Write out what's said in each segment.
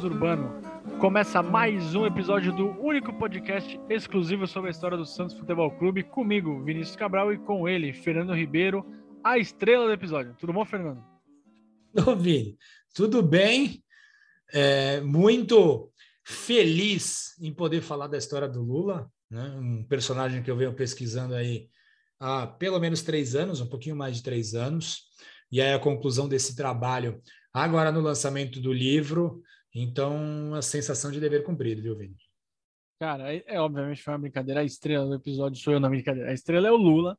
Urbano. Começa mais um episódio do único podcast exclusivo sobre a história do Santos Futebol Clube, comigo, Vinícius Cabral, e com ele, Fernando Ribeiro, a estrela do episódio. Tudo bom, Fernando? Ô, Vini, tudo bem? Muito feliz em poder falar da história do Lula, né? Um personagem que eu venho pesquisando aí há pelo menos 3 anos, um pouquinho mais de 3 anos, e aí a conclusão desse trabalho agora no lançamento do livro. Então, a sensação de dever cumprido, viu, Vini? Cara, obviamente foi uma brincadeira. A estrela do episódio sou eu, na brincadeira. A estrela é o Lula,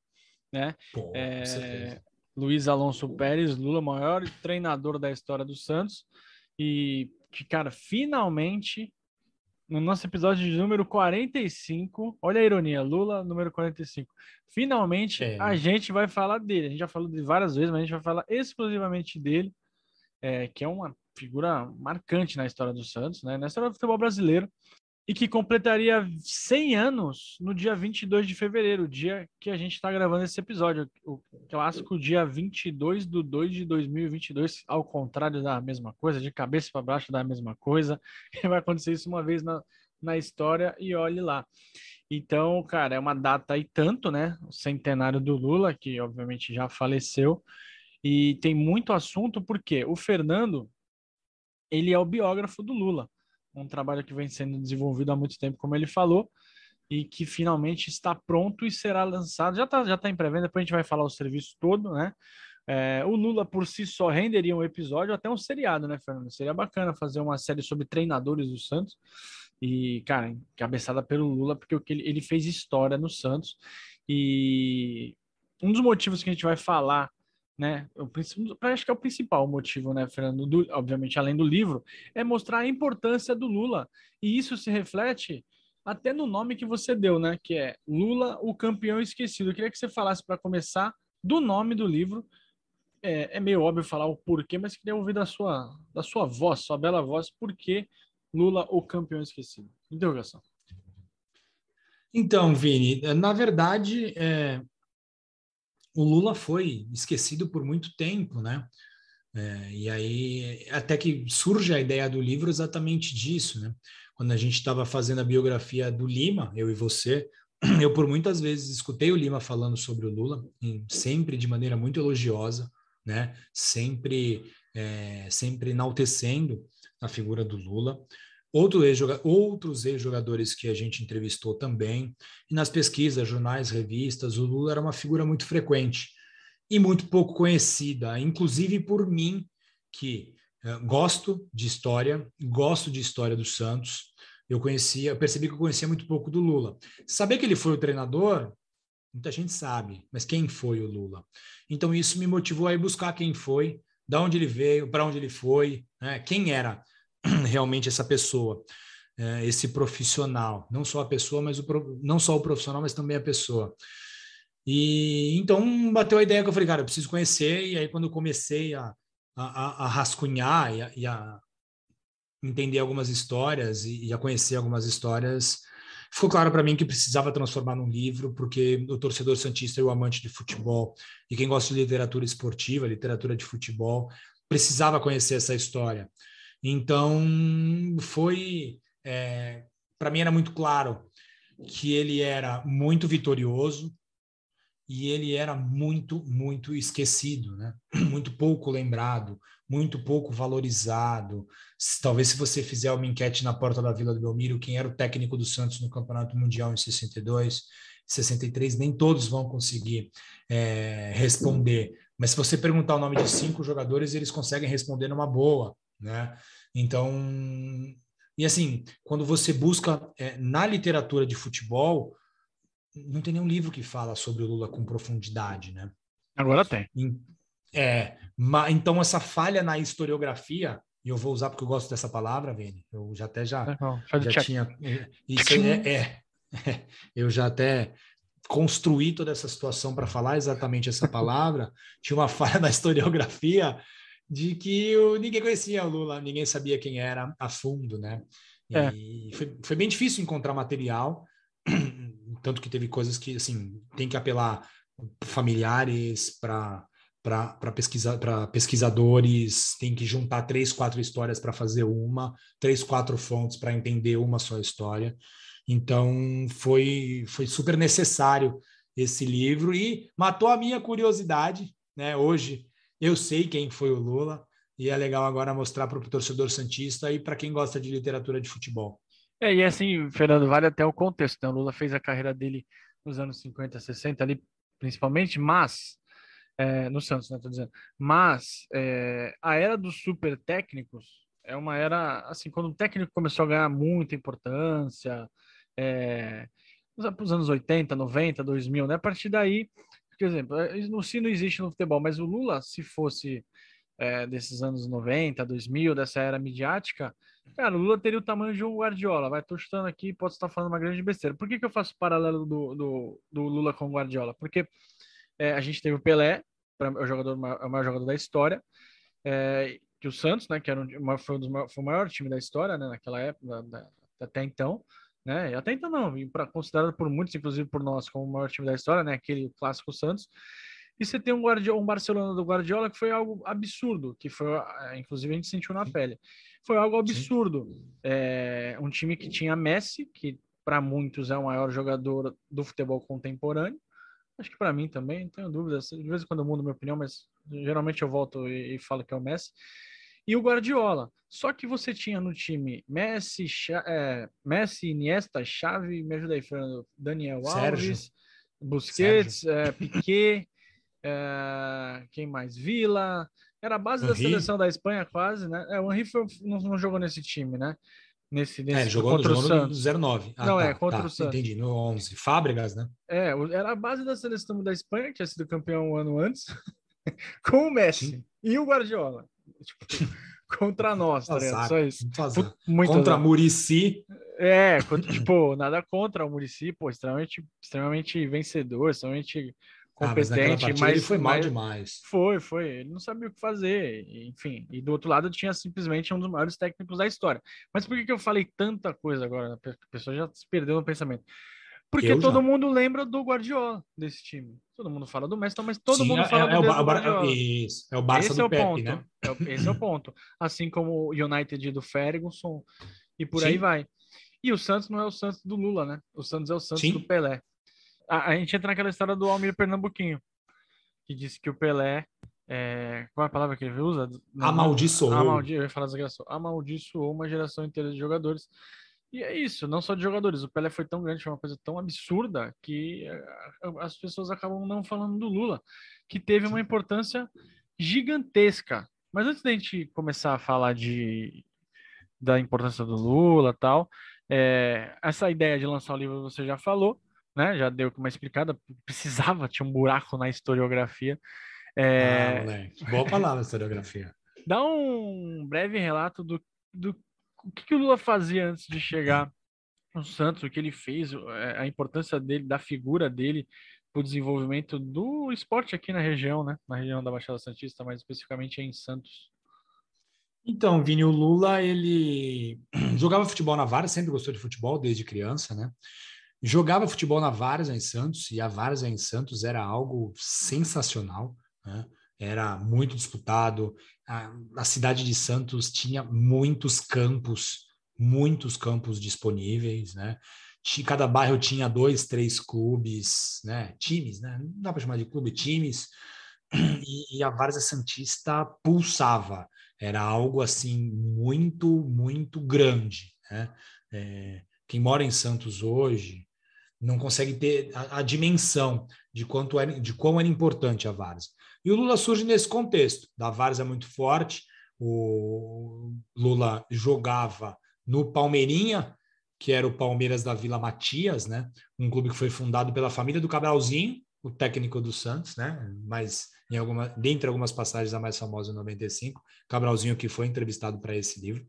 né? Pô, com certeza. Luiz Alonso Pérez, Lula, maior treinador da história do Santos. E que, cara, finalmente, no nosso episódio de número 45, olha a ironia, Lula, número 45. Finalmente, a Né? gente vai falar dele. A gente já falou de várias vezes, mas a gente vai falar exclusivamente dele, que é uma figura marcante na história do Santos, né? Na história do futebol brasileiro, e que completaria 100 anos no dia 22 de fevereiro, o dia que a gente está gravando esse episódio, o clássico dia 22/2/2022, ao contrário da mesma coisa, de cabeça para baixo da mesma coisa. Vai acontecer isso uma vez na história, e olhe lá. Então, cara, é uma data e tanto, né? O centenário do Lula, que obviamente já faleceu, e tem muito assunto, porque o Fernando, ele é o biógrafo do Lula, um trabalho que vem sendo desenvolvido há muito tempo, como ele falou, e que finalmente está pronto e será lançado. Já tá em pré-venda, depois a gente vai falar o serviço todo, né? O Lula por si só renderia um episódio, até um seriado, né, Fernando? Seria bacana fazer uma série sobre treinadores do Santos. E, cara, encabeçada pelo Lula, porque ele fez história no Santos. E um dos motivos que a gente vai falar, né? Acho que é o principal motivo, né, Fernando? Obviamente, além do livro, é mostrar a importância do Lula. E isso se reflete até no nome que você deu, né? Que é Lula, o campeão esquecido. Eu queria que você falasse, para começar, do nome do livro. É meio óbvio falar o porquê, mas queria ouvir da sua voz, sua bela voz, por que Lula, o campeão esquecido? Interrogação. Então, Vini, na verdade, o Lula foi esquecido por muito tempo, né? E aí, até que surge a ideia do livro exatamente disso, né? Quando a gente estava fazendo a biografia do Lima, eu e você, eu por muitas vezes escutei o Lima falando sobre o Lula, sempre de maneira muito elogiosa, né? Sempre enaltecendo a figura do Lula. Outros ex-jogadores que a gente entrevistou também, e nas pesquisas, jornais, revistas, o Lula era uma figura muito frequente e muito pouco conhecida, inclusive por mim, que gosto de história do Santos. Eu percebi que eu conhecia muito pouco do Lula. Saber que ele foi o treinador, muita gente sabe, mas quem foi o Lula? Então isso me motivou a ir buscar quem foi, de onde ele veio, para onde ele foi, né? Quem era realmente essa pessoa, esse profissional, não só a pessoa, não só o profissional, mas também a pessoa. E então bateu a ideia que eu falei, cara, eu preciso conhecer. E aí, quando eu comecei a rascunhar e a entender algumas histórias e a conhecer algumas histórias, ficou claro para mim que precisava transformar num livro, porque o torcedor santista e o amante de futebol, e quem gosta de literatura esportiva, literatura de futebol, precisava conhecer essa história. Então, para mim era muito claro que ele era muito vitorioso, e ele era muito, muito esquecido, né? Muito pouco lembrado, muito pouco valorizado. Talvez se você fizer uma enquete na porta da Vila do Belmiro, quem era o técnico do Santos no Campeonato Mundial em 62, 63, nem todos vão conseguir responder. Mas se você perguntar o nome de 5 jogadores, eles conseguem responder numa boa, né? Então, e assim, quando você busca na literatura de futebol, não tem nenhum livro que fala sobre o Lula com profundidade, né? Agora tem. Então essa falha na historiografia, e eu vou usar porque eu gosto dessa palavra, Vini, eu já até Faz o já check. tinha isso Tchim. eu já até construí toda essa situação para falar exatamente essa palavra. Tinha uma falha na historiografia de que ninguém conhecia o Lula, ninguém sabia quem era a fundo, né? É, E foi bem difícil encontrar material, tanto que teve coisas que assim tem que apelar familiares para para pesquisadores, tem que juntar 3, 4 histórias para fazer uma, 3, 4 fontes para entender uma só história. Então, foi super necessário esse livro e matou a minha curiosidade, né? Hoje eu sei quem foi o Lula e é legal agora mostrar para o torcedor santista e para quem gosta de literatura de futebol. E assim, Fernando, vale até o contexto, né? O Lula fez a carreira dele nos anos 50, 60 ali, principalmente, mas no Santos, né? Tô dizendo. Mas a era dos super técnicos é uma era, assim, quando o técnico começou a ganhar muita importância, é, nos anos 80, 90, 2000, né? A partir daí, por exemplo, se não existe no futebol, mas o Lula, se fosse desses anos 90, 2000, dessa era midiática, cara, o Lula teria o tamanho de um Guardiola. Vai, tô chutando aqui, posso estar falando uma grande besteira. Por que que eu faço paralelo do Lula com o Guardiola? Porque a gente teve o Pelé, o maior jogador da história, que o Santos, né, que era foi o maior time da história, né, naquela época, até então, né, e até então não, considerado por muitos, inclusive por nós, como o maior time da história, né, aquele clássico Santos. E você tem um Barcelona do Guardiola que foi algo absurdo, que foi, inclusive a gente sentiu na pele. Foi algo Sim. absurdo. Um time que tinha Messi, que para muitos é o maior jogador do futebol contemporâneo. Acho que para mim também, não tenho dúvidas. De vez em quando eu mudo minha opinião, mas geralmente eu volto e falo que é o Messi. E o Guardiola. Só que você tinha no time Messi, Iniesta, Xavi, me ajuda aí, Fernando, Daniel Sérgio. Alves, Busquets, Piquet, quem mais? Vila. Era a base da Henry. seleção da Espanha quase, né? O Henry não jogou nesse time, né? Ele Contra o jogou no Santos. 09. Ah, Não, contra o tá. Santos. Entendi. No 11. Fábregas, né? Era a base da seleção da Espanha, que tinha sido campeão um ano antes, com o Messi Sim. e o Guardiola. Tipo, contra nós, tá ligado? Só Azar. isso. Muito azar. Muito Contra azar. Muricy. Tipo, nada contra o Muricy, pô, extremamente vencedor, extremamente Mas naquela competente, partida ele mas, foi mal mas demais. foi, ele não sabia o que fazer, enfim. E do outro lado tinha simplesmente um dos maiores técnicos da história. Mas por que que eu falei tanta coisa agora? A pessoa já se perdeu no pensamento. Porque Eu todo já. mundo lembra do Guardiola desse time. Todo mundo fala do Messi, mas todo Sim, mundo fala do dedo do Guardiola. isso, é o Barça Esse é do o Pepe, né? ponto. Esse é o ponto. Assim como o United do Ferguson e por aí Sim, vai. E o Santos não é o Santos do Lula, né? O Santos é o Santos do sim. Pelé. A gente entra naquela história do Almir Pernambuquinho, que disse que o Pelé. Qual é a palavra que ele usa? Amaldiçoou. Eu ia falar desgraçou. Amaldiçoou uma geração inteira de jogadores. E é isso, não só de jogadores. O Pelé foi tão grande, foi uma coisa tão absurda que as pessoas acabam não falando do Lula, que teve uma Sim. importância gigantesca. Mas antes da gente começar a falar da importância do Lula e tal, essa ideia de lançar o livro você já falou, né? Já deu uma explicada. Precisava, tinha um buraco na historiografia. É, Moleque. Boa palavra, historiografia. Dá um breve relato do o que o Lula fazia antes de chegar no Santos, o que ele fez, a importância dele, da figura dele para o desenvolvimento do esporte aqui na região, né? Na região da Baixada Santista, mais especificamente em Santos. Então, Vini, o Lula, ele jogava futebol na Várzea, sempre gostou de futebol desde criança, né? Jogava futebol na Várzea em Santos, e a Várzea em Santos era algo sensacional, né? Era muito disputado. A cidade de Santos tinha muitos campos disponíveis, né? Cada bairro tinha 2, 3 clubes, né? Times, né? Não dá para chamar de clube, times. E a Várzea Santista pulsava. Era algo assim muito grande, né? Quem mora em Santos hoje não consegue ter a dimensão de quão era importante a Várzea. E o Lula surge nesse contexto, da Várzea muito forte. O Lula jogava no Palmeirinha, que era o Palmeiras da Vila Matias, né? Um clube que foi fundado pela família do Cabralzinho, o técnico do Santos, né? Mas dentre algumas passagens, a mais famosa em 95, Cabralzinho que foi entrevistado para esse livro.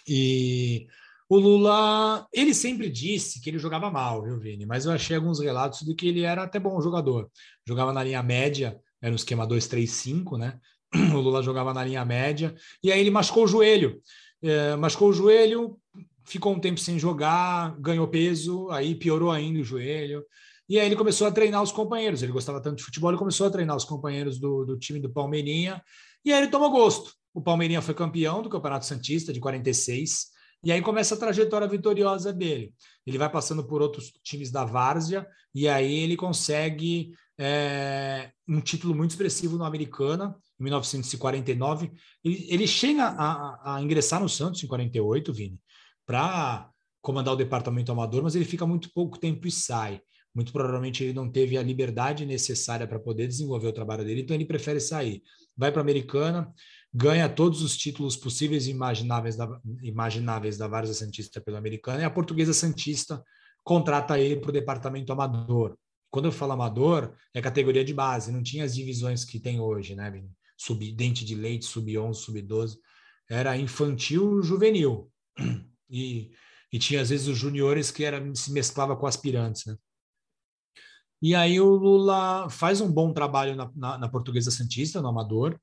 E o Lula, ele sempre disse que ele jogava mal, viu, Vini? Mas eu achei alguns relatos de que ele era até bom jogador. Jogava na linha média, era um esquema 2-3-5, né? O Lula jogava na linha média, e aí ele machucou o joelho. Ficou um tempo sem jogar, ganhou peso, aí piorou ainda o joelho. E aí ele começou a treinar os companheiros. Ele gostava tanto de futebol, ele começou a treinar os companheiros do time do Palmeirinha. E aí ele tomou gosto. O Palmeirinha foi campeão do Campeonato Santista de 46. E aí começa a trajetória vitoriosa dele. Ele vai passando por outros times da Várzea. E aí ele consegue um título muito expressivo no Americana, em 1949. Ele chega a ingressar no Santos em 48, Vini, para comandar o departamento amador, mas ele fica muito pouco tempo e sai. Muito provavelmente ele não teve a liberdade necessária para poder desenvolver o trabalho dele, então ele prefere sair. Vai para a Americana, ganha todos os títulos possíveis e imagináveis da Várzea Santista pela Americana, e a Portuguesa Santista contrata ele para o departamento amador. Quando eu falo amador, é categoria de base, não tinha as divisões que tem hoje, né? Dente de leite, sub-11, sub-12. Era infantil, juvenil. E tinha, às vezes, os juniores que se mesclava com aspirantes, né? E aí o Lula faz um bom trabalho na Portuguesa Santista, no amador,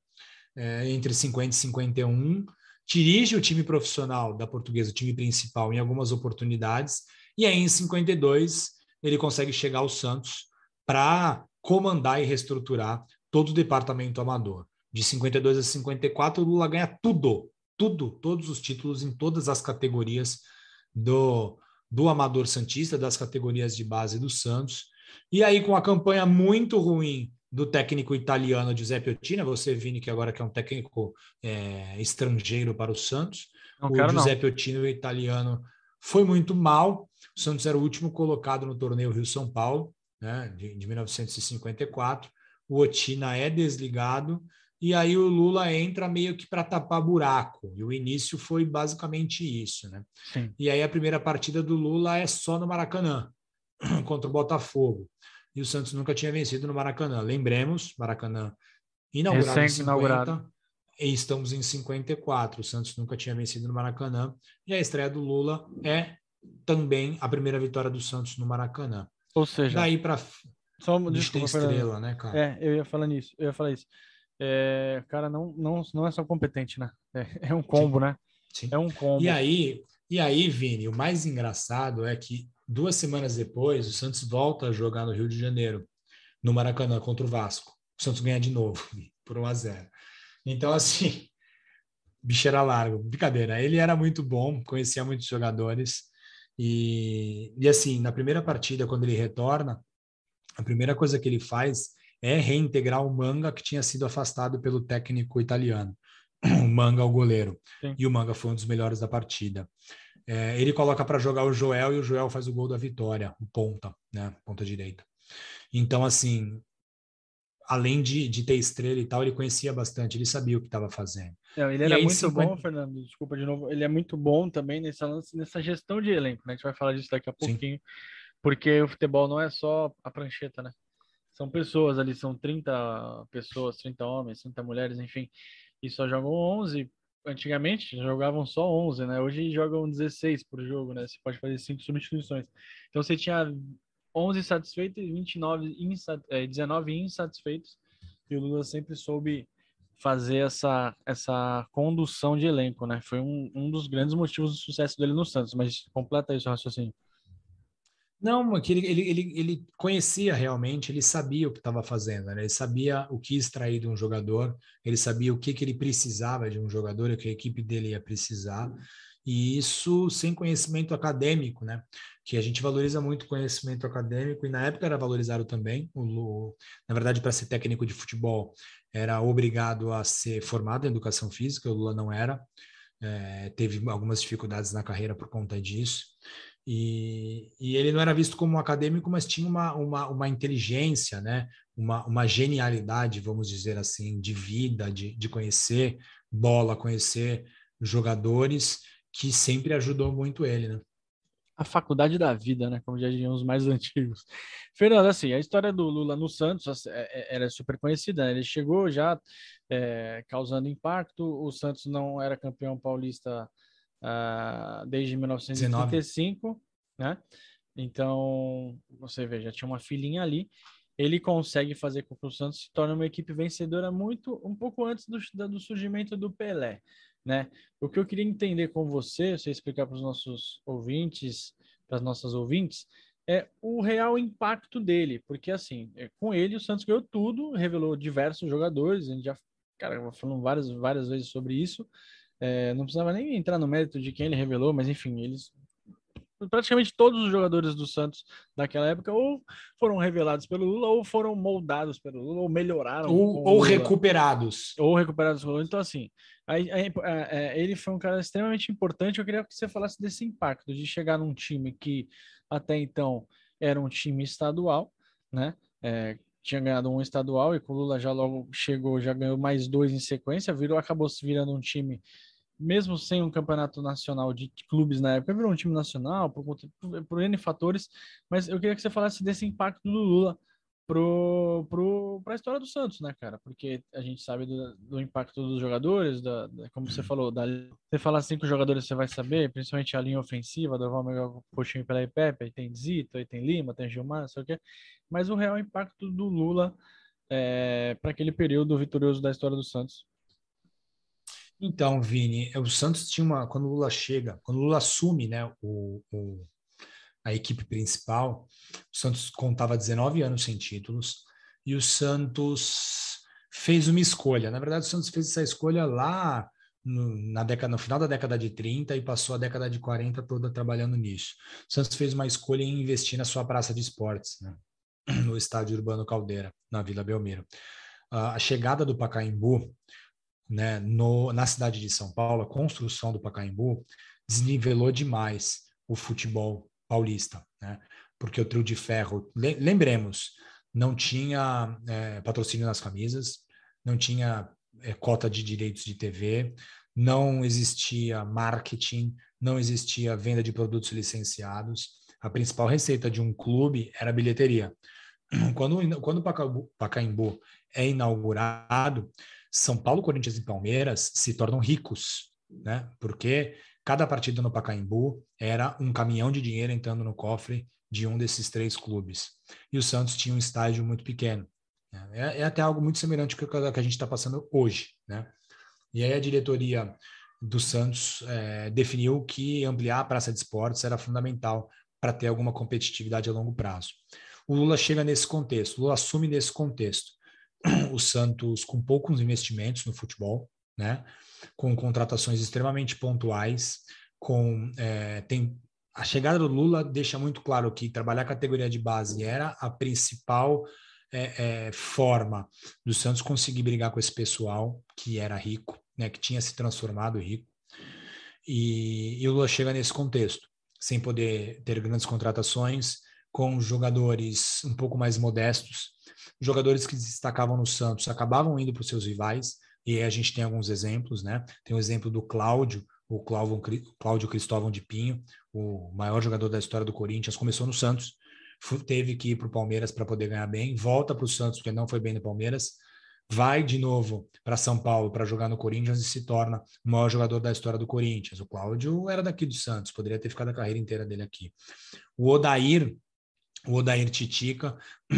entre 50 e 51, dirige o time profissional da Portuguesa, o time principal, em algumas oportunidades, e aí em 52 ele consegue chegar ao Santos para comandar e reestruturar todo o departamento amador. De 52 a 54, o Lula ganha todos os títulos em todas as categorias do Amador Santista, das categorias de base do Santos. E aí, com a campanha muito ruim do técnico italiano Giuseppe Ottina, você, Vini, que agora que é um técnico estrangeiro para o Santos, Giuseppe Ottina, o italiano, foi muito mal. O Santos era o último colocado no torneio Rio-São Paulo, né, de 1954. O Ottina é desligado, e aí o Lula entra meio que para tapar buraco. E o início foi basicamente isso, né? Sim. E aí a primeira partida do Lula é só no Maracanã, contra o Botafogo. E o Santos nunca tinha vencido no Maracanã. Lembremos, Maracanã inaugurado em 50 e estamos em 54. O Santos nunca tinha vencido no Maracanã. E a estreia do Lula é também a primeira vitória do Santos no Maracanã. Ou seja, daí para desculpa, ter estrela, né, cara? eu ia falar isso. Cara, não é só competente, né? É um combo, Sim, né? sim. É um combo. E aí, Vini, o mais engraçado é que 2 semanas depois, o Santos volta a jogar no Rio de Janeiro, no Maracanã, contra o Vasco. O Santos ganha de novo, por 1-0. Então, assim, bicho era largo. Brincadeira, ele era muito bom, conhecia muitos jogadores. E assim, na primeira partida, quando ele retorna, a primeira coisa que ele faz é reintegrar o Manga, que tinha sido afastado pelo técnico italiano. O Manga, o goleiro. Sim. E o Manga foi um dos melhores da partida. Ele coloca para jogar o Joel e o Joel faz o gol da vitória, o ponta, né? Ponta direita. Então, assim, além de ter estrela e tal, ele conhecia bastante, ele sabia o que estava fazendo. Ele E era aí, em muito 50... bom, Fernando. Desculpa de novo. Ele é muito bom também nessa gestão de elenco, né? A gente vai falar disso daqui a Sim. pouquinho, porque o futebol não é só a prancheta, né? São pessoas ali, são 30 pessoas, 30 homens, 30 mulheres, enfim, e só jogam 11. Antigamente jogavam só 11, né? Hoje jogam 16 por jogo, né? Você pode fazer 5 substituições. Então você tinha 11 satisfeitos e 19 insatisfeitos. E o Lula sempre soube fazer essa condução de elenco, né? Foi um dos grandes motivos do sucesso dele no Santos, mas completa isso o raciocínio. Não, que ele conhecia realmente, ele sabia o que estava fazendo, né? Ele sabia o que extrair de um jogador, ele sabia o que ele precisava de um jogador, o que a equipe dele ia precisar, e isso sem conhecimento acadêmico, né? Que a gente valoriza muito o conhecimento acadêmico, e na época era valorizado também. Na verdade, para ser técnico de futebol, era obrigado a ser formado em educação física, o Lula não era, teve algumas dificuldades na carreira por conta disso. E ele não era visto como um acadêmico, mas tinha uma inteligência, né? uma genialidade, vamos dizer assim, de vida, de conhecer bola, conhecer jogadores, que sempre ajudou muito ele, né? A faculdade da vida, né? Como já diriam os mais antigos. Fernando, assim, a história do Lula no Santos era super conhecida, né? Ele chegou já causando impacto. O Santos não era campeão paulista desde 19. 1935, né? Então, você vê, já tinha uma filhinha ali. Ele consegue fazer com que o Santos se torne uma equipe vencedora um pouco antes do surgimento do Pelé, né? O que eu queria entender com você explicar para os nossos ouvintes, para as nossas ouvintes, é o real impacto dele, porque assim, com ele o Santos ganhou tudo, revelou diversos jogadores, a gente já, cara, falando várias vezes sobre isso, não precisava nem entrar no mérito de quem ele revelou, mas enfim, eles praticamente todos os jogadores do Santos daquela época ou foram revelados pelo Lula ou foram moldados pelo Lula ou melhoraram com o Ou Lula recuperados. ou recuperados com o Lula. Então assim, ele foi um cara extremamente importante. Eu queria que você falasse desse impacto de chegar num time que até então era um time estadual, né? Tinha ganhado um estadual e com o Lula já logo chegou, já ganhou mais dois em sequência, acabou se virando um time mesmo sem um campeonato nacional de clubes na época, virou um time nacional por N fatores, mas eu queria que você falasse desse impacto do Lula para a história do Santos, né, cara? Porque a gente sabe do impacto dos jogadores, como você falou, você fala cinco jogadores, você vai saber, principalmente a linha ofensiva, do Valmir Coutinho pela Pepe, aí tem Zito, aí tem Lima, tem Gilmar, não sei o quê, mas o real impacto do Lula para aquele período vitorioso da história do Santos. Então, Vini, o Santos tinha quando o Lula chega, quando o Lula assume, né, a equipe principal, o Santos contava 19 anos sem títulos e o Santos fez uma escolha. Na verdade, o Santos fez essa escolha lá no final da década de 30 e passou a década de 40 toda trabalhando nisso. O Santos fez uma escolha em investir na sua praça de esportes, né, no estádio Urbano Caldeira, na Vila Belmiro. A chegada do Pacaembu, né, na cidade de São Paulo, a construção do Pacaembu desnivelou demais o futebol paulista, né? Porque o trio de ferro, lembremos, não tinha patrocínio nas camisas, não tinha cota de direitos de TV, não existia marketing, não existia venda de produtos licenciados. A principal receita de um clube era a bilheteria. Quando o Pacaembu é inaugurado, São Paulo, Corinthians e Palmeiras se tornam ricos, né? Porque cada partida no Pacaembu era um caminhão de dinheiro entrando no cofre de um desses três clubes. E o Santos tinha um estádio muito pequeno. Né? É até algo muito semelhante ao que a gente está passando hoje, né? E aí a diretoria do Santos definiu que ampliar a praça de esportes era fundamental para ter alguma competitividade a longo prazo. O Lula chega nesse contexto, o Lula assume nesse contexto. O Santos com poucos investimentos no futebol, né? Com contratações extremamente pontuais, tem a chegada do Lula deixa muito claro que trabalhar a categoria de base era a principal forma do Santos conseguir brigar com esse pessoal que era rico, né? Que tinha se transformado rico. E o Lula chega nesse contexto, sem poder ter grandes contratações, com jogadores um pouco mais modestos, jogadores que se destacavam no Santos acabavam indo para os seus rivais, e aí a gente tem alguns exemplos, né? Tem o exemplo do Cláudio, o Cláudio Cristóvão de Pinho, o maior jogador da história do Corinthians, começou no Santos, teve que ir para o Palmeiras para poder ganhar bem, volta para o Santos porque não foi bem no Palmeiras, vai de novo para São Paulo para jogar no Corinthians e se torna o maior jogador da história do Corinthians. O Cláudio era daqui do Santos, poderia ter ficado a carreira inteira dele aqui. O Odair Titica,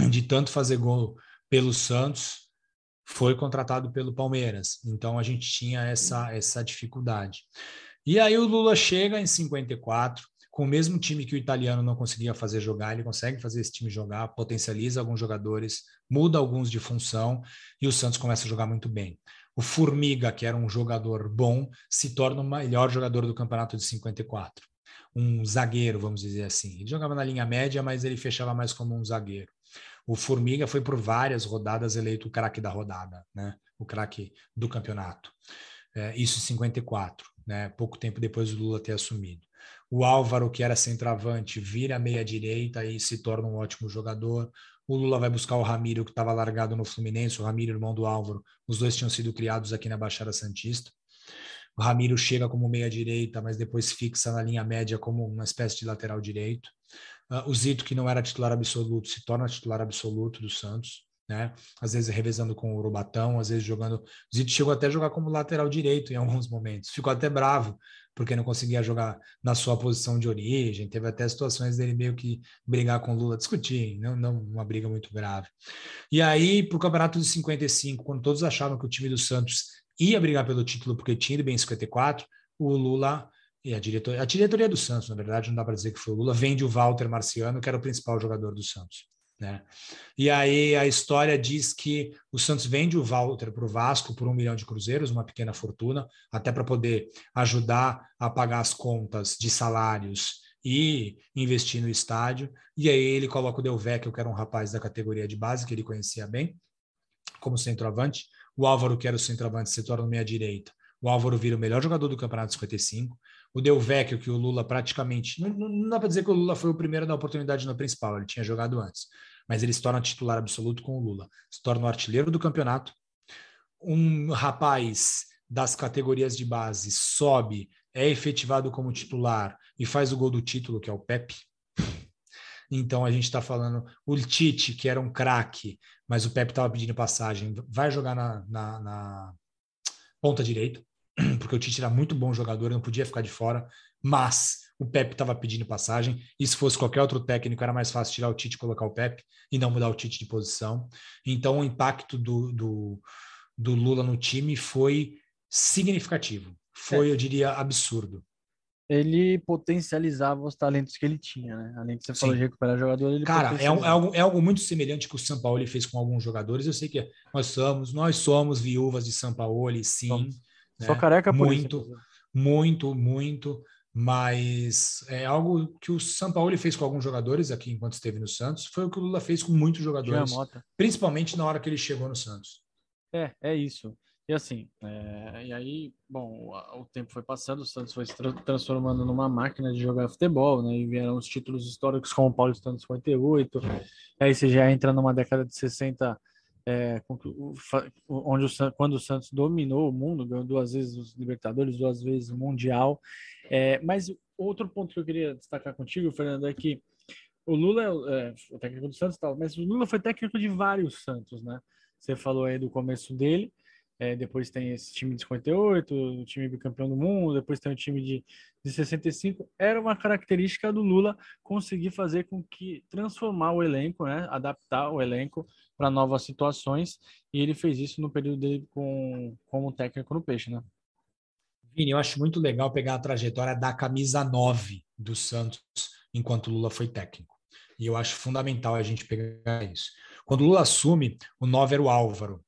de tanto fazer gol pelo Santos, foi contratado pelo Palmeiras. Então a gente tinha essa dificuldade. E aí o Lula chega em 54, com o mesmo time que o italiano não conseguia fazer jogar, ele consegue fazer esse time jogar, potencializa alguns jogadores, muda alguns de função e o Santos começa a jogar muito bem. O Formiga, que era um jogador bom, se torna o melhor jogador do campeonato de 54. Um zagueiro, vamos dizer assim. Ele jogava na linha média, mas ele fechava mais como um zagueiro. O Formiga foi por várias rodadas eleito o craque da rodada, né? O craque do campeonato. Isso em 54, né? Pouco tempo depois do Lula ter assumido. O Álvaro, que era centroavante, vira meia-direita e se torna um ótimo jogador. O Lula vai buscar o Ramiro, que estava largado no Fluminense, o Ramiro, irmão do Álvaro. Os dois tinham sido criados aqui na Baixada Santista. O Ramiro chega como meia-direita, mas depois fixa na linha média como uma espécie de lateral direito. O Zito, que não era titular absoluto, se torna titular absoluto do Santos, né? Às vezes revezando com o Urubatão, às vezes jogando. O Zito chegou até a jogar como lateral direito em alguns momentos. Ficou até bravo, porque não conseguia jogar na sua posição de origem. Teve até situações dele meio que brigar com o Lula, discutir, não uma briga muito grave. E aí, para o Campeonato de 55, quando todos achavam que o time do Santos ia brigar pelo título porque tinha ido bem em 54, o Lula E a diretoria do Santos, na verdade, não dá para dizer que foi o Lula, vende o Walter Marciano, que era o principal jogador do Santos, né? E aí a história diz que o Santos vende o Walter para o Vasco por 1 milhão de cruzeiros, uma pequena fortuna, até para poder ajudar a pagar as contas de salários e investir no estádio. E aí ele coloca o Del Vecchio, que era um rapaz da categoria de base, que ele conhecia bem, como centroavante. O Álvaro, que era o centroavante, se torna meia-direita. O Álvaro vira o melhor jogador do Campeonato 55. O Del Vecchio, que o Lula praticamente... Não dá para dizer que o Lula foi o primeiro da oportunidade no principal, ele tinha jogado antes. Mas ele se torna titular absoluto com o Lula. Se torna o artilheiro do campeonato. Um rapaz das categorias de base sobe, é efetivado como titular e faz o gol do título, que é o Pepe. Então a gente está falando o Tite, que era um craque, mas o Pepe estava pedindo passagem, vai jogar na ponta direita, porque o Tite era muito bom jogador, não podia ficar de fora, mas o Pepe estava pedindo passagem, e se fosse qualquer outro técnico, era mais fácil tirar o Tite e colocar o Pepe, e não mudar o Tite de posição. Então o impacto do Lula no time foi significativo, foi, eu diria, absurdo. Ele potencializava os talentos que ele tinha, né? Além de você falar de Sim. recuperar jogador, ele Cara, potencializava. é algo muito semelhante que o Sampaoli fez com alguns jogadores. Eu sei que nós somos viúvas de Sampaoli, sim, Somos. Sou né? careca por isso, Muito, inclusive. muito, muito. Mas é algo que o Sampaoli fez com alguns jogadores aqui enquanto esteve no Santos. Foi o que o Lula fez com muitos Jean jogadores, Mota. principalmente na hora que ele chegou no Santos. É isso. E assim, e aí, bom, o tempo foi passando, o Santos foi se transformando numa máquina de jogar futebol, né? E vieram os títulos históricos como o Paulistano 58. Aí você já entra numa década de 60, onde quando o Santos dominou o mundo, ganhou 2 vezes os Libertadores, 2 vezes o Mundial. Mas outro ponto que eu queria destacar contigo, Fernando, é que o Lula é o técnico do Santos e tal, mas o Lula foi técnico de vários Santos, né? Você falou aí do começo dele, depois tem esse time de 58, o time bicampeão do mundo, depois tem o time de 65. Era uma característica do Lula conseguir fazer com que transformar o elenco, né? Adaptar o elenco para novas situações, e ele fez isso no período dele como técnico no Peixe, né? Vini, eu acho muito legal pegar a trajetória da camisa 9 do Santos enquanto o Lula foi técnico. E eu acho fundamental a gente pegar isso. Quando o Lula assume, o 9 era o Álvaro.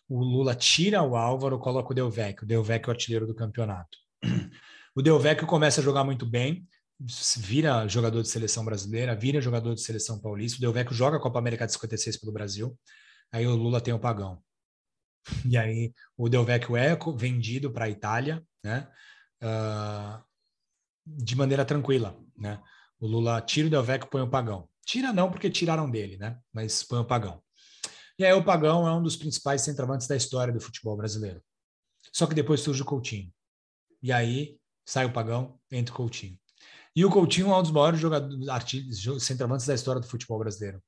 O Lula tira o Álvaro, coloca o Del Vecchio. O Del Vecchio é o artilheiro do campeonato. O Del Vecchio começa a jogar muito bem, vira jogador de seleção brasileira, vira jogador de seleção paulista. O Del Vecchio joga a Copa América de 56 pelo Brasil. Aí o Lula tem o pagão. E aí o Del Vecchio é vendido para a Itália, né? De maneira tranquila, né? O Lula tira o Del Vecchio, põe o pagão. Tira não, porque tiraram dele, né? Mas põe o pagão. E aí o Pagão é um dos principais centroavantes da história do futebol brasileiro. Só que depois surge o Coutinho. E aí sai o Pagão, entra o Coutinho. E o Coutinho é um dos maiores centroavantes da história do futebol brasileiro.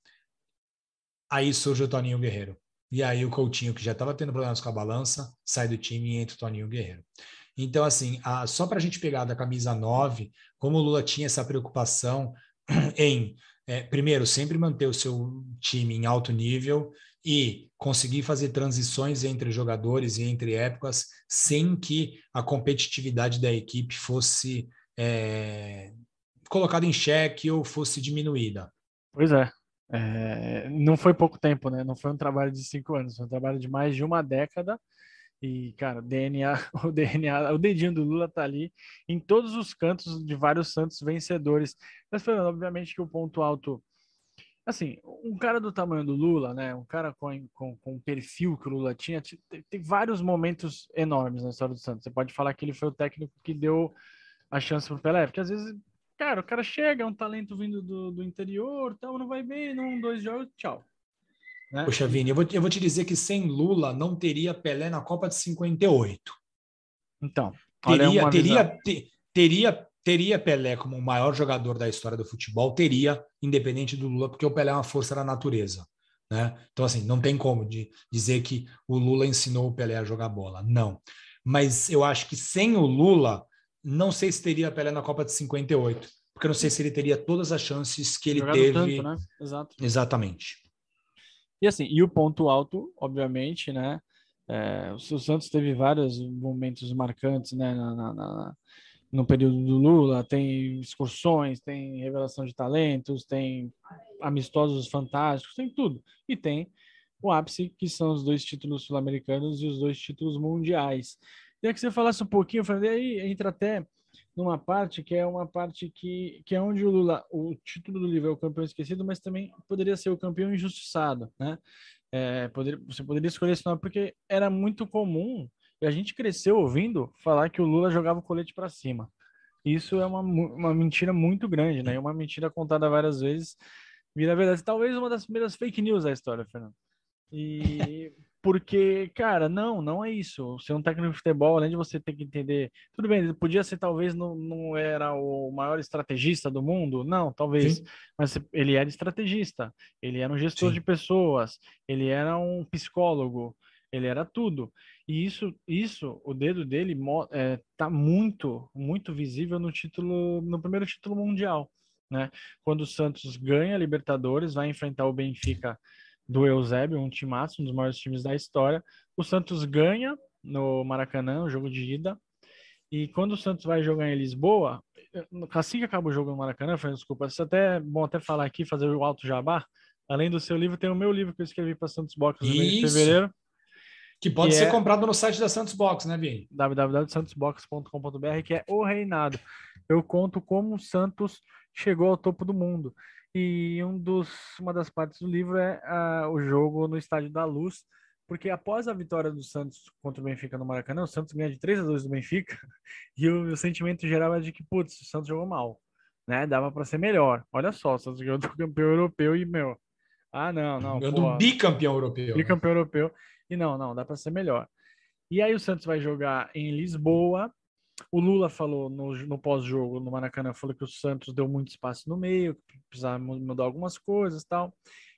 Aí surge o Toninho Guerreiro. E aí o Coutinho, que já estava tendo problemas com a balança, sai do time e entra o Toninho Guerreiro. Então, assim, só para a gente pegar da camisa 9, como o Lula tinha essa preocupação em, primeiro, sempre manter o seu time em alto nível e conseguir fazer transições entre jogadores e entre épocas sem que a competitividade da equipe fosse colocada em xeque ou fosse diminuída. Pois é. Não foi pouco tempo, né? Não foi um trabalho de 5 anos, foi um trabalho de mais de uma década. E, cara, o dedinho do Lula tá ali em todos os cantos de vários Santos vencedores. Mas, Fernando, obviamente que o ponto alto, assim, um cara do tamanho do Lula, né? Um cara com o perfil que o Lula tinha, tem vários momentos enormes na história do Santos. Você pode falar que ele foi o técnico que deu a chance pro Pelé, porque às vezes, cara, o cara chega, é um talento vindo do interior, tal, não vai bem, num, 2 jogos, tchau. Né? Poxa, Vini, eu vou te dizer que sem Lula não teria Pelé na Copa de 58. Então, olha Teria, uma visão. teria, teria Pelé como o maior jogador da história do futebol, teria, independente do Lula, porque o Pelé é uma força da natureza. Né? Então, assim, não tem como dizer que o Lula ensinou o Pelé a jogar bola. Não. Mas eu acho que sem o Lula, não sei se teria Pelé na Copa de 58, porque eu não sei se ele teria todas as chances que ele Jogado tanto, teve. né? Exato. Exatamente. E assim, e o ponto alto, obviamente, né? O Santos teve vários momentos marcantes, né? no período do Lula, tem excursões, tem revelação de talentos, tem amistosos fantásticos, tem tudo. E tem o ápice, que são os 2 títulos sul-americanos e os 2 títulos mundiais. Queria que você falasse um pouquinho, falei, aí entra até numa parte que é uma parte que é onde o Lula, o título do livro é o campeão esquecido, mas também poderia ser o campeão injustiçado, né? Você poderia escolher esse nome porque era muito comum e a gente cresceu ouvindo falar que o Lula jogava o colete para cima. Isso é uma mentira muito grande, né? É uma mentira contada várias vezes, vira verdade. Talvez uma das primeiras fake news da história, Fernando. E porque, cara, não é isso. Ser um técnico de futebol, além de você ter que entender. Tudo bem, ele podia ser, talvez, não era o maior estrategista do mundo, não, talvez. Sim, Mas ele era estrategista, ele era um gestor de sim. pessoas, ele era um psicólogo, ele era tudo. E isso, o dedo dele tá muito visível no título, no primeiro título mundial, né? Quando o Santos ganha a Libertadores, vai enfrentar o Benfica do Eusébio, um timaço, um dos maiores times da história. O Santos ganha no Maracanã, o jogo de ida. E quando o Santos vai jogar em Lisboa, assim que acaba o jogo no Maracanã, foi, desculpa, isso até é bom até falar aqui, fazer o alto jabá. Além do seu livro, tem o meu livro que eu escrevi para Santos Box no mês de Isso. fevereiro, Que que pode ser é comprado no site da Santos Box, né, Vini? www.santosbox.com.br, que é O Reinado. Eu conto como o Santos chegou ao topo do mundo. E uma das partes do livro é o jogo no Estádio da Luz, porque após a vitória do Santos contra o Benfica no Maracanã, o Santos ganha de 3-2 do Benfica, e o sentimento geral é de que, putz, o Santos jogou mal, né? Dava para ser melhor. Olha só, o Santos ganhou do campeão europeu e, meu, não, Ganhando um pô, bicampeão europeu, né? bicampeão europeu, e não, dá para ser melhor. E aí o Santos vai jogar em Lisboa. O Lula falou no pós-jogo no Maracanã, falou que o Santos deu muito espaço no meio, que precisava mudar algumas coisas e tal.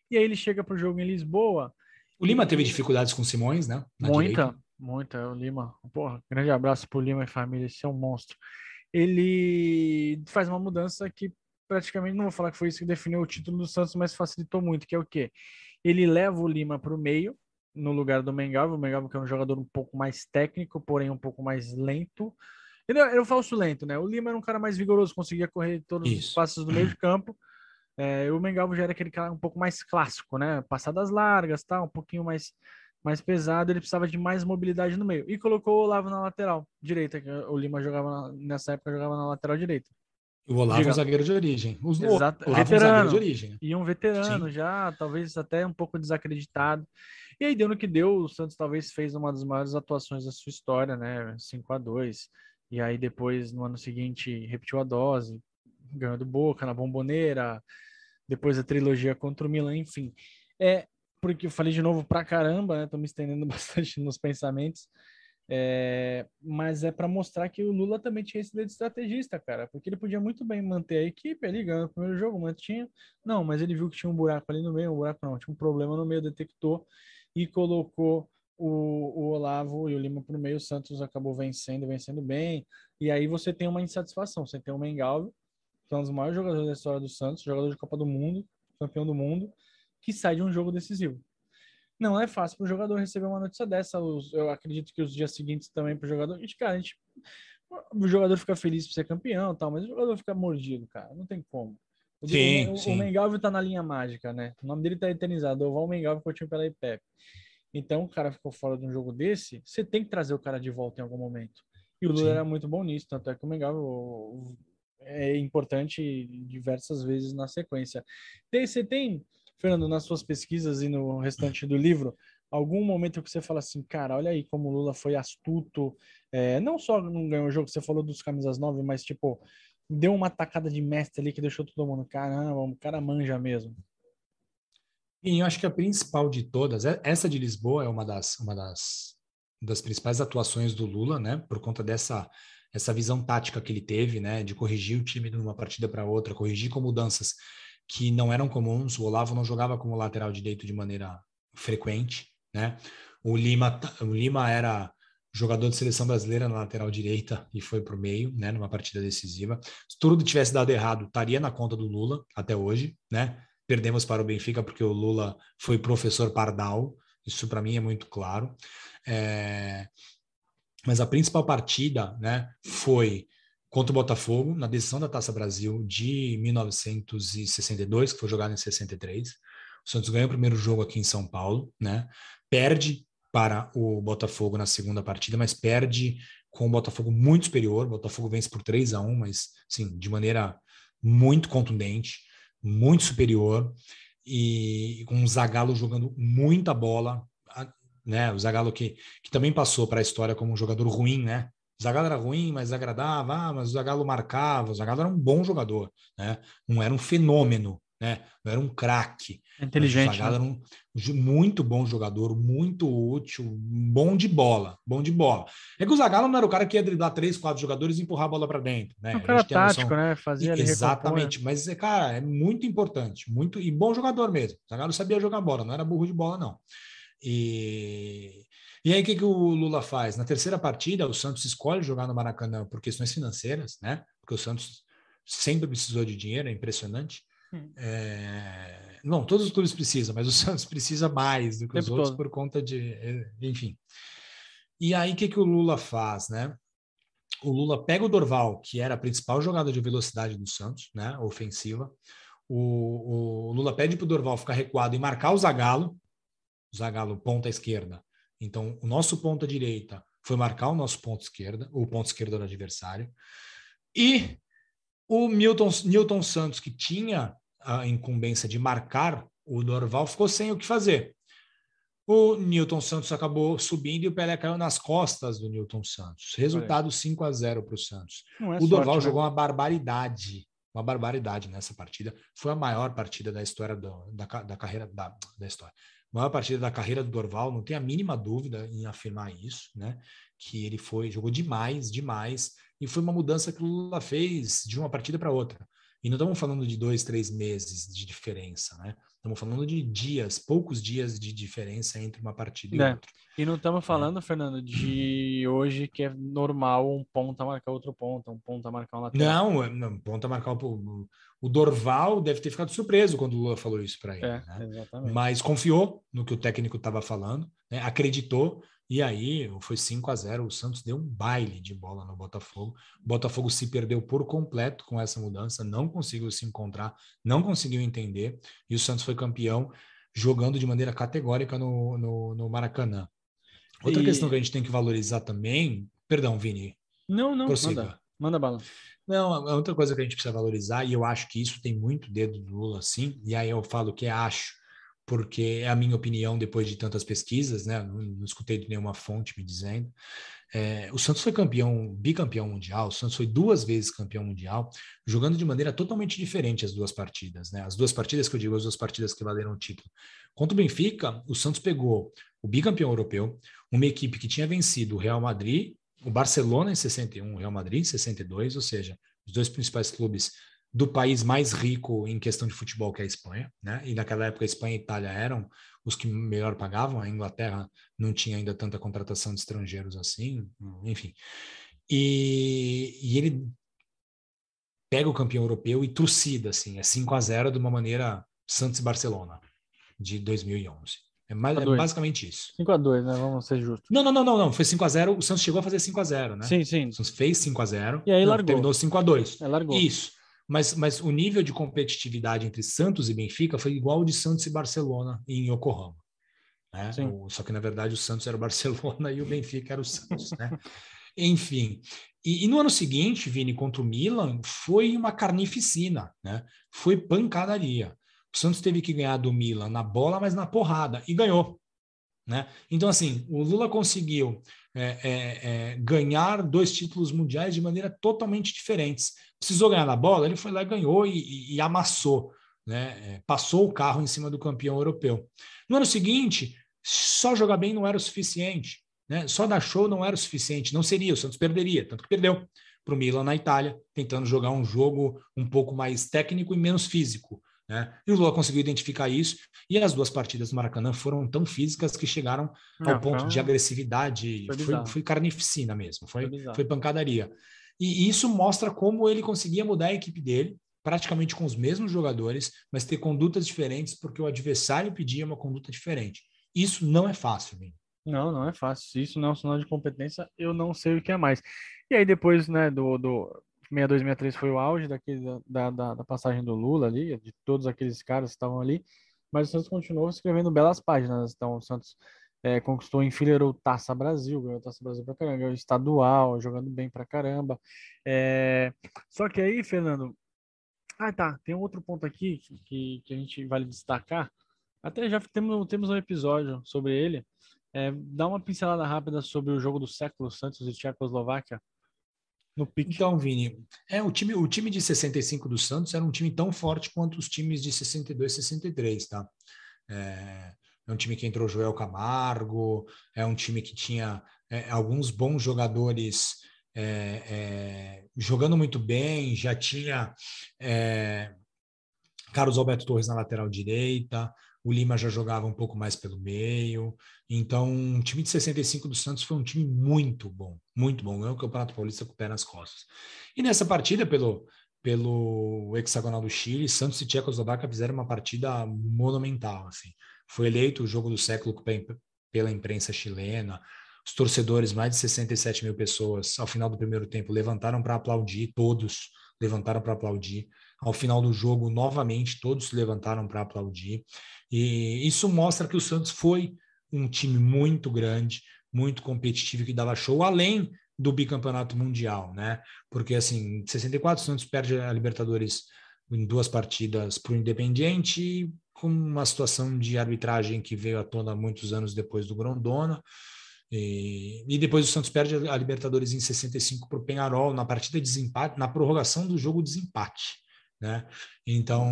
E aí ele chega para o jogo em Lisboa O Lima teve e dificuldades com o Simões, né? Na direita. muita, o Lima, porra, grande abraço pro Lima e família, esse é um monstro. Ele faz uma mudança que praticamente, não vou falar que foi isso que definiu o título do Santos, mas facilitou muito, que é o quê? Ele leva o Lima para o meio, no lugar do Mengalvio, o Mengalvio que é um jogador um pouco mais técnico, porém um pouco mais lento. Ele era o falso lento, né? O Lima era um cara mais vigoroso, conseguia correr todos os Isso. passos do meio de campo. O Mengalvio já era aquele cara um pouco mais clássico, né? Passadas largas, tá? Um pouquinho mais pesado, ele precisava de mais mobilidade no meio. E colocou o Olavo na lateral direita, que o Lima jogava, nessa época, jogava na lateral direita. O Olavo é um Diga. zagueiro de origem. O Exato, Olavo é um zagueiro de veterano. origem, né? E um veterano Sim. já, talvez até um pouco desacreditado. E aí deu no que deu, o Santos talvez fez uma das maiores atuações da sua história, né? 5-2. E aí depois, no ano seguinte, repetiu a dose, ganhou do Boca na Bomboneira, depois a trilogia contra o Milan, enfim. É, porque eu falei de novo pra caramba, né? Tô me estendendo bastante nos pensamentos. Mas é para mostrar que o Lula também tinha esse dedo de estrategista, cara, porque ele podia muito bem manter a equipe ali, ganhando o primeiro jogo, mantinha. Não, mas ele viu que tinha um buraco ali no meio, um buraco não, tinha um problema no meio, detectou e colocou o Olavo e o Lima pro meio. O Santos acabou vencendo bem. E aí você tem uma insatisfação. Você tem o Mengalvio, que é um dos maiores jogadores da história do Santos, jogador de Copa do Mundo, campeão do mundo, que sai de um jogo decisivo. Não é fácil para o jogador receber uma notícia dessa. Eu acredito que os dias seguintes também para o jogador. O jogador fica feliz por ser campeão, tal, mas o jogador fica mordido, cara. Não tem como. Sim, O sim. Mengalvio tá na linha mágica, né? O nome dele tá eternizado. O Val Mengalvio Coutinho pela IPEP. Então, o cara ficou fora de um jogo desse, você tem que trazer o cara de volta em algum momento. E o Lula era Sim. muito bom nisso, tanto é que o Mengalvio é importante diversas vezes na sequência. Você tem, Fernando, nas suas pesquisas e no restante do livro, algum momento que você fala assim, cara, olha aí como o Lula foi astuto, não só não ganhou o jogo, você falou dos camisas 9, mas tipo, deu uma tacada de mestre ali que deixou todo mundo, caramba, o cara manja mesmo. E eu acho que a principal de todas, essa de Lisboa é uma das principais atuações do Lula, né? Por conta essa visão tática que ele teve, né? De corrigir o time de uma partida para outra, corrigir com mudanças que não eram comuns. O Olavo não jogava como lateral direito de maneira frequente, né? O Lima era jogador de seleção brasileira na lateral direita e foi para o meio, né? Numa partida decisiva. Se tudo tivesse dado errado, estaria na conta do Lula até hoje, né? Perdemos para o Benfica porque o Lula foi professor Pardal, isso para mim é muito claro. É, mas a principal partida, né, foi contra o Botafogo, na decisão da Taça Brasil de 1962, que foi jogada em 63. O Santos ganha o primeiro jogo aqui em São Paulo, né? Perde para o Botafogo na segunda partida, mas perde com o Botafogo muito superior. O Botafogo vence por 3-1, mas sim, de maneira muito contundente, muito superior, e com o Zagallo jogando muita bola, né? O Zagallo que também passou para a história como um jogador ruim, né? O Zagallo era ruim, mas agradava, mas o Zagallo marcava, o Zagallo era um bom jogador, né? Não era um fenômeno, né? Não era um craque, mas o Inteligente, Zagallo né? era um muito bom jogador, muito útil, bom de bola, bom de bola. É que o Zagallo não era o cara que ia driblar 3, 4 jogadores e empurrar a bola para dentro, É né? um A cara gente tem a tático, noção né? Fazia ali recompor. exatamente, mas cara, é muito importante, muito e bom jogador mesmo. O Zagallo sabia jogar bola, não era burro de bola não. E, e aí, o que o Lula faz? Na terceira partida, o Santos escolhe jogar no Maracanã por questões financeiras, né? Porque o Santos sempre precisou de dinheiro, é impressionante. O Não, todos os clubes precisam, mas o Santos precisa mais do que os tempo outros todo. por conta de, enfim. E aí, o que o Lula faz, né? O Lula pega o Dorval, que era a principal jogada de velocidade do Santos, né? Ofensiva. O Lula pede para o Dorval ficar recuado e marcar o Zagallo ponta esquerda. Então, o nosso ponta direita foi marcar o nosso ponto esquerda, o ponto esquerdo do adversário. E o Newton Santos, que tinha a incumbência de marcar o Dorval, ficou sem o que fazer. O Newton Santos acabou subindo e o Pelé caiu nas costas do Newton Santos. Resultado 5-0 para o Santos. Não é O Dorval sorte, né? jogou uma barbaridade nessa partida. Foi a maior partida da história da carreira da história. A maior partida da carreira do Dorval, não tem a mínima dúvida em afirmar isso, né? Que ele jogou demais, demais, e foi uma mudança que o Lula fez de uma partida para outra. E não estamos falando de 2, 3 meses de diferença, né? Estamos falando de dias, poucos dias de diferença entre uma partida e É. outra, E não estamos né? falando, Fernando, de hoje que é normal um ponta marcar outro ponta, um ponta marcar um lateral. Não, ponta marcar o Dorval deve ter ficado surpreso quando o Lula falou isso para ele, É, né? exatamente. Mas confiou no que o técnico estava falando, né? Acreditou, e aí foi 5-0. O Santos deu um baile de bola no Botafogo. O Botafogo se perdeu por completo com essa mudança, não conseguiu se encontrar, não conseguiu entender, e o Santos foi campeão jogando de maneira categórica no Maracanã. Outra questão que a E gente tem que valorizar também, perdão, Vini, não, não, manda, prossiga. manda bala. Não, a outra coisa que a gente precisa valorizar, e eu acho que isso tem muito dedo do Lula, sim, e aí eu falo que acho, porque é a minha opinião depois de tantas pesquisas, né? Não escutei de nenhuma fonte me dizendo. O Santos foi bicampeão mundial, o Santos foi 2 vezes campeão mundial, jogando de maneira totalmente diferente as duas partidas, né? As duas partidas que eu digo, as duas partidas que valeram o título. Contra o Benfica, o Santos pegou o bicampeão europeu, uma equipe que tinha vencido o Real Madrid, o Barcelona em 61, o Real Madrid em 62, ou seja, os dois principais clubes do país mais rico em questão de futebol, que é a Espanha, né? E naquela época a Espanha e a Itália eram os que melhor pagavam, a Inglaterra não tinha ainda tanta contratação de estrangeiros assim, enfim. E ele pega o campeão europeu e trucida, assim, é 5-0 de uma maneira Santos e Barcelona, de 2011. É 5x2. basicamente isso. 5x2, né? Vamos ser justos. Não. Foi 5-0. O Santos chegou a fazer 5-0, né? Sim, O sim. Santos fez 5-0. E aí Não, largou. terminou 5-2. É, largou. Isso. Mas o nível de competitividade entre Santos e Benfica foi igual ao de Santos e Barcelona em Yokohama. Né? Sim. Só que, na verdade, o Santos era o Barcelona e o Benfica era o Santos. Né? Enfim. E no ano seguinte, Vini, contra o Milan, foi uma carnificina. Né? Foi pancadaria. O Santos teve que ganhar do Milan na bola, mas na porrada. E ganhou. Né? Então, assim, o Lula conseguiu ganhar 2 títulos mundiais de maneira totalmente diferentes. Precisou ganhar na bola, ele foi lá e ganhou e amassou, né? Passou o carro em cima do campeão europeu. No ano seguinte, só jogar bem não era o suficiente, né? Só dar show não era o suficiente, não seria, o Santos perderia, tanto que perdeu para o Milan na Itália, tentando jogar um jogo um pouco mais técnico e menos físico. Né? E o Lula conseguiu identificar isso, e as duas partidas do Maracanã foram tão físicas que chegaram ao Não, ponto de agressividade, foi foi, bizarro. foi carnificina mesmo, Foi foi bizarro. pancadaria. E isso mostra como ele conseguia mudar a equipe dele, praticamente com os mesmos jogadores, mas ter condutas diferentes, porque o adversário pedia uma conduta diferente. Isso não é fácil, hein? Não, não é fácil. Se isso não é um sinal de competência, eu não sei o que é mais. E aí depois, né, 62, 63 foi o auge da passagem do Lula ali, de todos aqueles caras que estavam ali, mas o Santos continuou escrevendo belas páginas. Então, o Santos conquistou, enfileirou Taça Brasil, ganhou Taça Brasil pra caramba, ganhou estadual, jogando bem pra caramba. É, Só que aí, Fernando, tá, tem um outro ponto aqui que a gente vale destacar. Até já temos um episódio sobre ele. Dá uma pincelada rápida sobre o jogo do século, Santos e Tchecoslováquia, no pique. Então, Vini, o time de 65 do Santos era um time tão forte quanto os times de 62, 63, tá? É, é um time que entrou Joel Camargo, é um time que tinha alguns bons jogadores jogando muito bem, já tinha é, Carlos Alberto Torres na lateral direita, o Lima já jogava um pouco mais pelo meio. Então, o time de 65 do Santos foi um time muito bom. Ganhou o Campeonato Paulista com o pé nas costas. E nessa partida, pelo hexagonal do Chile, Santos e Tchecoslováquia fizeram uma partida monumental. Assim. Foi eleito o jogo do século pela imprensa chilena. Os torcedores, mais de 67 mil pessoas, ao final do primeiro tempo, levantaram para aplaudir, todos levantaram para aplaudir. Ao final do jogo, novamente, todos se levantaram para aplaudir. E isso mostra que o Santos foi um time muito grande, muito competitivo, que dava show, além do bicampeonato mundial, né? Porque, assim, em 64, o Santos perde a Libertadores em 2 partidas para o Independiente, com uma situação de arbitragem que veio à tona muitos anos depois do Grondona. E depois o Santos perde a Libertadores em 65 para o Peñarol, na partida de desempate, na prorrogação do jogo de desempate, né? Então,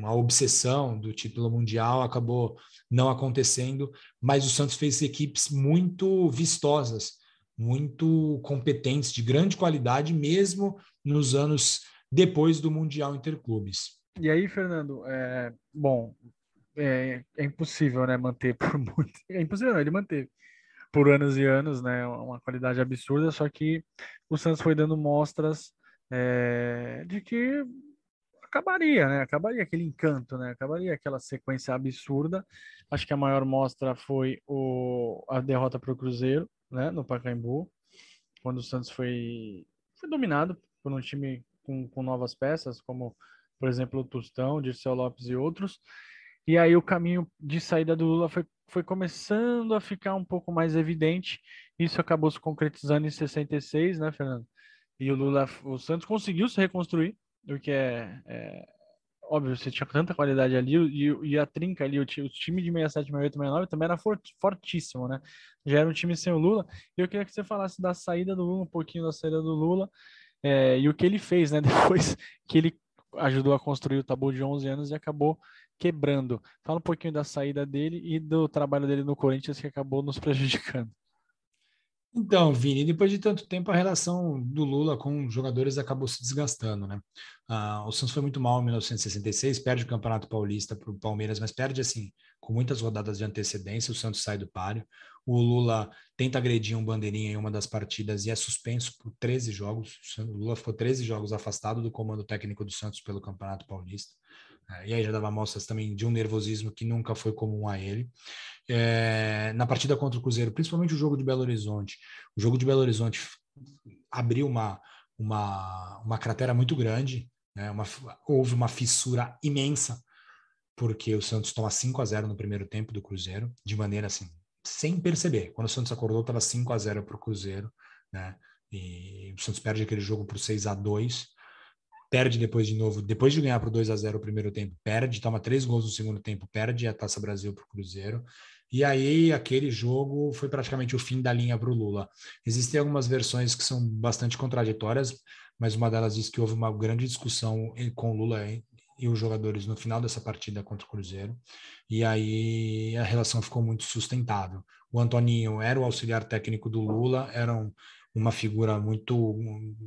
a obsessão do título mundial acabou não acontecendo, mas o Santos fez equipes muito vistosas, muito competentes, de grande qualidade, mesmo nos anos depois do Mundial Interclubes. E aí, Fernando, bom, é impossível, né, manter por muito. É impossível, não, ele manteve por anos e anos, né, uma qualidade absurda, só que o Santos foi dando mostras de que acabaria, né? Acabaria aquele encanto, né? Acabaria aquela sequência absurda. Acho que a maior mostra foi a derrota para o Cruzeiro, né? No Pacaembu, quando o Santos foi dominado por um time com novas peças, como, por exemplo, o Tostão, Dirceu Lopes e outros. E aí o caminho de saída do Lula foi começando a ficar um pouco mais evidente. Isso acabou se concretizando em 66, né, Fernando? E o Santos conseguiu se reconstruir, o que é óbvio, você tinha tanta qualidade ali, e a trinca ali, o time de 67, 68, 69 também era fortíssimo, né? Já era um time sem o Lula. E eu queria que você falasse da saída do Lula, um pouquinho da saída do Lula, e o que ele fez, né? Depois que ele ajudou a construir o tabu de 11 anos e acabou quebrando. Fala um pouquinho da saída dele e do trabalho dele no Corinthians que acabou nos prejudicando. Então, Vini, depois de tanto tempo, a relação do Lula com os jogadores acabou se desgastando, né? O Santos foi muito mal em 1966, perde o Campeonato Paulista para o Palmeiras, mas perde, assim, com muitas rodadas de antecedência, o Santos sai do páreo. O Lula tenta agredir um bandeirinha em uma das partidas e é suspenso por 13 jogos. O Lula ficou 13 jogos afastado do comando técnico do Santos pelo Campeonato Paulista. E aí já dava mostras também de um nervosismo que nunca foi comum a ele. Na partida contra o Cruzeiro, principalmente o jogo de Belo Horizonte. O jogo de Belo Horizonte abriu uma cratera muito grande, né? Houve uma fissura imensa, porque o Santos toma 5-0 no primeiro tempo do Cruzeiro, de maneira assim, sem perceber. Quando o Santos acordou, estava 5-0 para o Cruzeiro, né? E o Santos perde aquele jogo por 6-2, perde depois de novo, depois de ganhar por 2-0 o primeiro tempo, perde, toma 3 gols no segundo tempo, perde a Taça Brasil para o Cruzeiro. E aí aquele jogo foi praticamente o fim da linha para o Lula. Existem algumas versões que são bastante contraditórias, mas uma delas diz que houve uma grande discussão com o Lula e os jogadores no final dessa partida contra o Cruzeiro. E aí a relação ficou muito sustentável. O Antoninho era o auxiliar técnico do Lula, era uma figura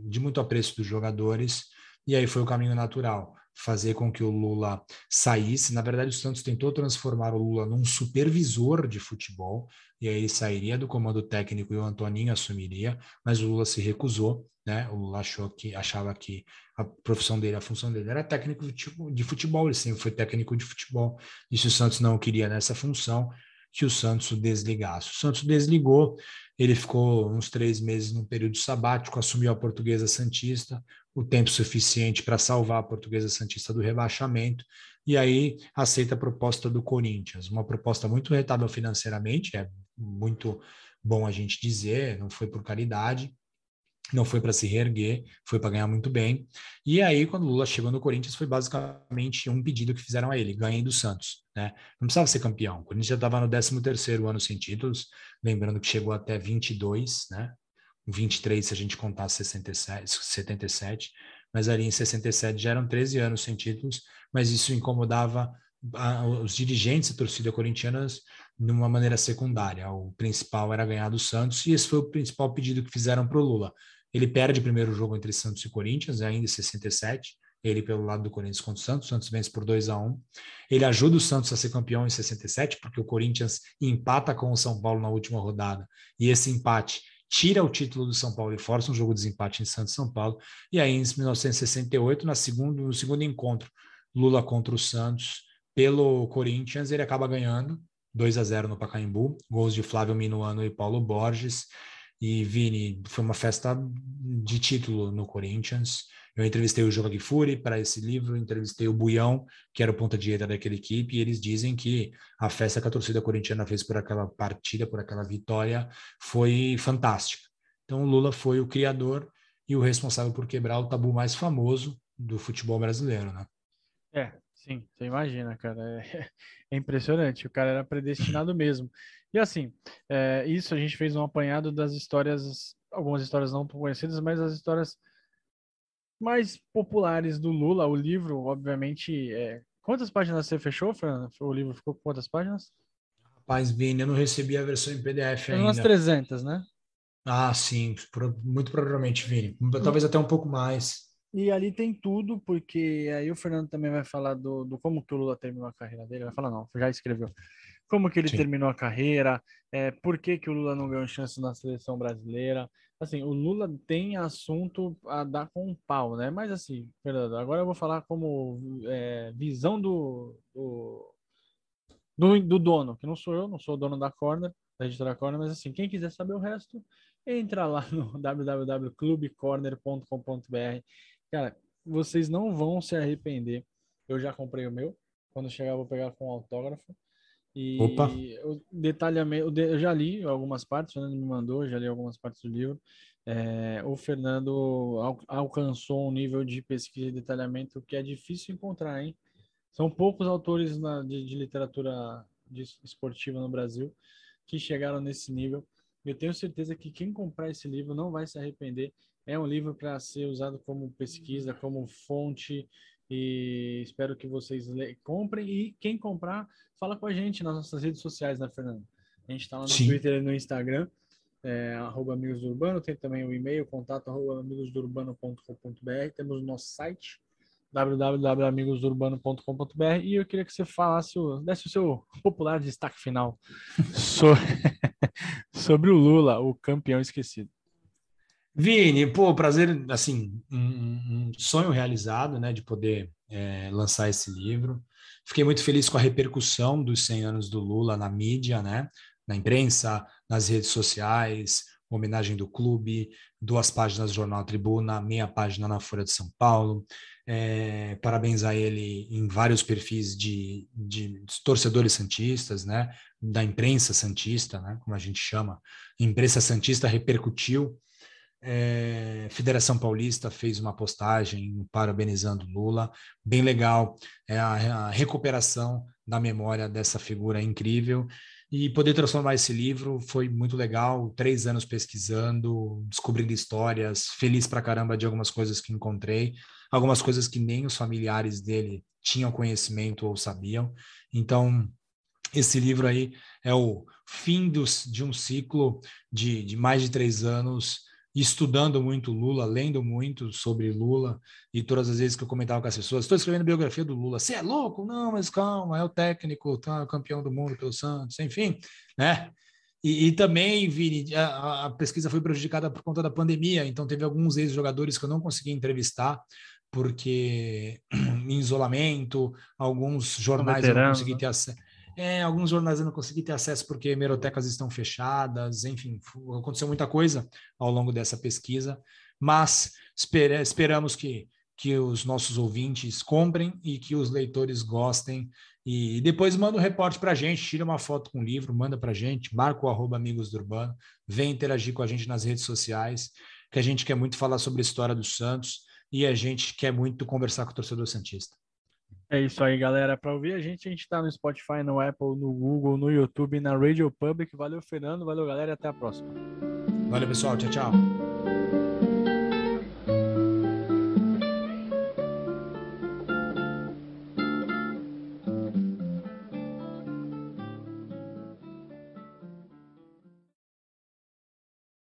de muito apreço dos jogadores. E aí foi o caminho natural, fazer com que o Lula saísse. Na verdade, o Santos tentou transformar o Lula num supervisor de futebol, e aí ele sairia do comando técnico e o Antoninho assumiria, mas o Lula se recusou, né? O Lula achava que a profissão dele, a função dele era técnico de futebol, ele sempre foi técnico de futebol, e se o Santos não queria nessa função, que o Santos o desligasse. O Santos desligou, ele ficou uns 3 meses num período sabático, assumiu a Portuguesa Santista, o tempo suficiente para salvar a Portuguesa Santista do rebaixamento, e aí aceita a proposta do Corinthians, uma proposta muito rentável financeiramente, é muito bom a gente dizer, não foi por caridade, não foi para se reerguer, foi para ganhar muito bem. E aí, quando o Lula chegou no Corinthians, foi basicamente um pedido que fizeram a ele: ganhem do Santos, né? Não precisava ser campeão. O Corinthians já estava no 13º ano sem títulos, lembrando que chegou até 22, né? 23 se a gente contar 67, 77, mas ali em 67 já eram 13 anos sem títulos, mas isso incomodava os dirigentes e torcida corintianas de uma maneira secundária. O principal era ganhar do Santos, e esse foi o principal pedido que fizeram para o Lula. Ele perde o primeiro jogo entre Santos e Corinthians, ainda em 67, ele pelo lado do Corinthians contra o Santos vence por 2-1. Ele ajuda o Santos a ser campeão em 67, porque o Corinthians empata com o São Paulo na última rodada, e esse empate tira o título do São Paulo e força um jogo de desempate em Santos e São Paulo. E aí, em 1968, no segundo encontro, Lula contra o Santos, pelo Corinthians, ele acaba ganhando 2-0 no Pacaembu, gols de Flávio Minuano e Paulo Borges. E, Vini, foi uma festa de título no Corinthians. Eu entrevistei o João Fury para esse livro, entrevistei o Buião, que era o ponta-direita daquela equipe, e eles dizem que a festa que a torcida corintiana fez por aquela partida, por aquela vitória, foi fantástica. Então, o Lula foi o criador e o responsável por quebrar o tabu mais famoso do futebol brasileiro, né? Sim, você imagina, cara. É impressionante. O cara era predestinado mesmo. E assim, isso a gente fez um apanhado das histórias, algumas histórias não tão conhecidas, mas as histórias mais populares do Lula. O livro, obviamente, quantas páginas você fechou, Fernando? O livro ficou com quantas páginas? Rapaz, Vini, eu não recebi a versão em PDF Umas ainda. 300, né? Ah, sim, muito provavelmente, Vini. Talvez até um pouco mais. E ali tem tudo, porque aí o Fernando também vai falar do como que o Lula terminou a carreira dele. Vai falar, não, já escreveu. Como que ele Sim. terminou a carreira, por que que o Lula não ganhou chance na seleção brasileira. Assim, o Lula tem assunto a dar com um pau, né? Mas assim, Fernando, agora eu vou falar como visão do dono, que não sou eu, não sou o dono da Corner, da editora Corner, mas assim, quem quiser saber o resto, entra lá no www.clubecorner.com.br. Cara, vocês não vão se arrepender. Eu já comprei o meu. Quando chegar, eu vou pegar com autógrafo. Opa. E o detalhamento, eu já li algumas partes, o Fernando me mandou, já li algumas partes do livro. O Fernando alcançou um nível de pesquisa e detalhamento que é difícil encontrar, hein? São poucos autores de literatura esportiva no Brasil que chegaram nesse nível. Eu tenho certeza que quem comprar esse livro não vai se arrepender. É um livro para ser usado como pesquisa, como fonte, e espero que vocês comprem. E quem comprar, fala com a gente nas nossas redes sociais, né, Fernando? A gente está lá no Sim. Twitter e no Instagram, @amigos do Urbano, tem também o e-mail, contato @amigosdourbano.com.br, temos o nosso site, www.amigosdourbano.com.br, e eu queria que você desse o seu popular destaque final sobre, sobre o Lula, o campeão esquecido. Vini, pô, prazer, assim, um sonho realizado, né, de poder lançar esse livro. Fiquei muito feliz com a repercussão dos 100 anos do Lula na mídia, né, na imprensa, nas redes sociais, homenagem do clube, 2 páginas do Jornal Tribuna, minha página na Folha de São Paulo. Parabéns a ele em vários perfis de torcedores santistas, né, da imprensa santista, né, como a gente chama. A imprensa santista repercutiu. Federação Paulista fez uma postagem parabenizando Lula, bem legal, a recuperação da memória dessa figura incrível, e poder transformar esse livro foi muito legal. 3 anos pesquisando, descobrindo histórias, feliz pra caramba de algumas coisas que encontrei, algumas coisas que nem os familiares dele tinham conhecimento ou sabiam. Então, esse livro aí é o fim de um ciclo de mais de 3 anos, estudando muito Lula, lendo muito sobre Lula, e todas as vezes que eu comentava com as pessoas: estou escrevendo biografia do Lula. Você é louco? Não, mas calma, é o técnico, tá, campeão do mundo pelo Santos, enfim, né? E também, Vini, a pesquisa foi prejudicada por conta da pandemia, então teve alguns ex-jogadores que eu não consegui entrevistar, porque em isolamento, alguns São jornais eu não veteranos, consegui né? ter acesso. Alguns jornais eu não consegui ter acesso porque hemerotecas estão fechadas, enfim, aconteceu muita coisa ao longo dessa pesquisa, mas esperamos que os nossos ouvintes comprem e que os leitores gostem. E depois manda um reporte para a gente, tira uma foto com o livro, manda para a gente, marca o @Amigos do Urbano, vem interagir com a gente nas redes sociais, que a gente quer muito falar sobre a história do Santos e a gente quer muito conversar com o torcedor santista. É isso aí, galera. Para ouvir a gente está no Spotify, no Apple, no Google, no YouTube, na Radio Public. Valeu, Fernando. Valeu, galera. E até a próxima. Valeu, pessoal. Tchau, tchau.